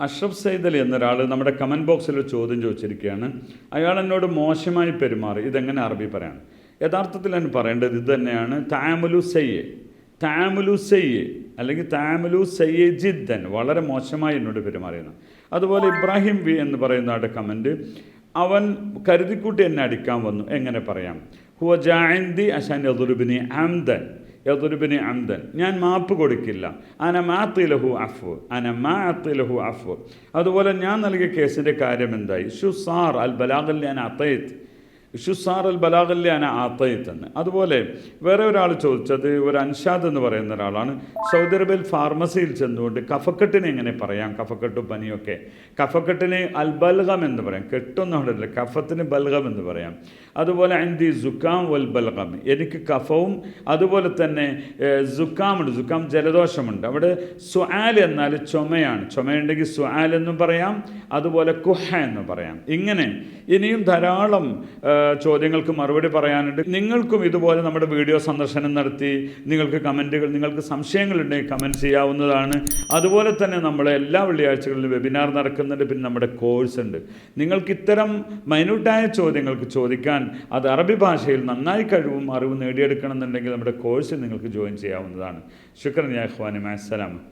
അഷ്റഫ് സൈദ് അലി എന്നൊരാൾ നമ്മുടെ കമൻറ്റ് ബോക്സിൽ ഒരു ചോദ്യം ചോദിച്ചിരിക്കുകയാണ്. അയാൾ എന്നോട് മോശമായി പെരുമാറി, ഇതെങ്ങനെ അറബി പറയാണ്? യഥാർത്ഥത്തിൽ ഞാൻ പറയേണ്ടത് ഇത് തന്നെയാണ്. താമുലു സയ്യെ അല്ലെങ്കിൽ താമുലു സയ്യെ ജിദ്ദൻ, വളരെ മോശമായി എന്നോട് പെരുമാറിയെന്ന്. അതുപോലെ ഇബ്രാഹിം വി എന്ന് പറയുന്ന ആളുടെ കമൻറ്റ്, അവൻ കരുതിക്കൂട്ടി എന്നെ അടിക്കാൻ വന്നു, എങ്ങനെ പറയാം? ഹുവ ജാഇന്ദി അശാൻ യദുറുബിനി അംദൻ, ഞാൻ മാപ്പ് കൊടുക്കില്ല. അന മാത്തിലഹു അഫ്വ്. അതുപോലെ ഞാൻ നൽകിയ കേസിൻ്റെ കാര്യം എന്തായി? ഷുസാർ അൽ ബലാഗല്ലി അന ആത്തയിത്ത് എന്ന്. അതുപോലെ വേറെ ഒരാൾ ചോദിച്ചത്, ഒരു അൻഷാദ് എന്ന് പറയുന്ന ഒരാളാണ്. സൗദി അറേബ്യയിൽ ഫാർമസിയിൽ ചെന്നുകൊണ്ട് കഫക്കെട്ടിന് എങ്ങനെ പറയാം? കഫക്കെട്ടും പനിയൊക്കെ, കഫക്കെട്ടിന് അൽ ബൽഗം എന്ന് പറയാം, കെട്ടൊന്നും അവിടെ ഇല്ല, കഫത്തിന് ബൽഗം എന്ന് പറയാം. അതുപോലെ അൻദി സുക്കാം വൽ ബൽഗം, എനിക്ക് കഫവും അതുപോലെ തന്നെ സുക്കാമുണ്ട്, സുക്കാം ജലദോഷമുണ്ട്. അവിടെ സുആൽ എന്നാൽ ചുമയാണ്, ചുമയുണ്ടെങ്കിൽ സുആൽ എന്നും പറയാം, അതുപോലെ കുഹ എന്നും പറയാം. ഇങ്ങനെ ഇനിയും ധാരാളം ചോദ്യങ്ങൾക്ക് മറുപടി പറയാനുണ്ട്. നിങ്ങൾക്കും ഇതുപോലെ നമ്മുടെ വീഡിയോ സന്ദർശനം നടത്തി നിങ്ങൾക്ക് സംശയങ്ങളുണ്ടെങ്കിൽ കമൻറ്റ് ചെയ്യാവുന്നതാണ്. അതുപോലെ തന്നെ നമ്മൾ എല്ലാ വെള്ളിയാഴ്ചകളിലും വെബിനാർ നടക്കുന്നുണ്ട്. പിന്നെ നമ്മുടെ കോഴ്സ് ഉണ്ട്. നിങ്ങൾക്ക് ഇത്തരം മൈന്യൂട്ടായ ചോദ്യങ്ങൾക്ക് ചോദിക്കാൻ, അത് അറബി ഭാഷയിൽ നന്നായി അറിവ് നേടിയെടുക്കണം എന്നുണ്ടെങ്കിൽ നമ്മുടെ കോഴ്സിൽ നിങ്ങൾക്ക് ജോയിൻ ചെയ്യാവുന്നതാണ്. ശുക്രൻ യാ ഇഖ്വാനി, മഅസ്സലാമ.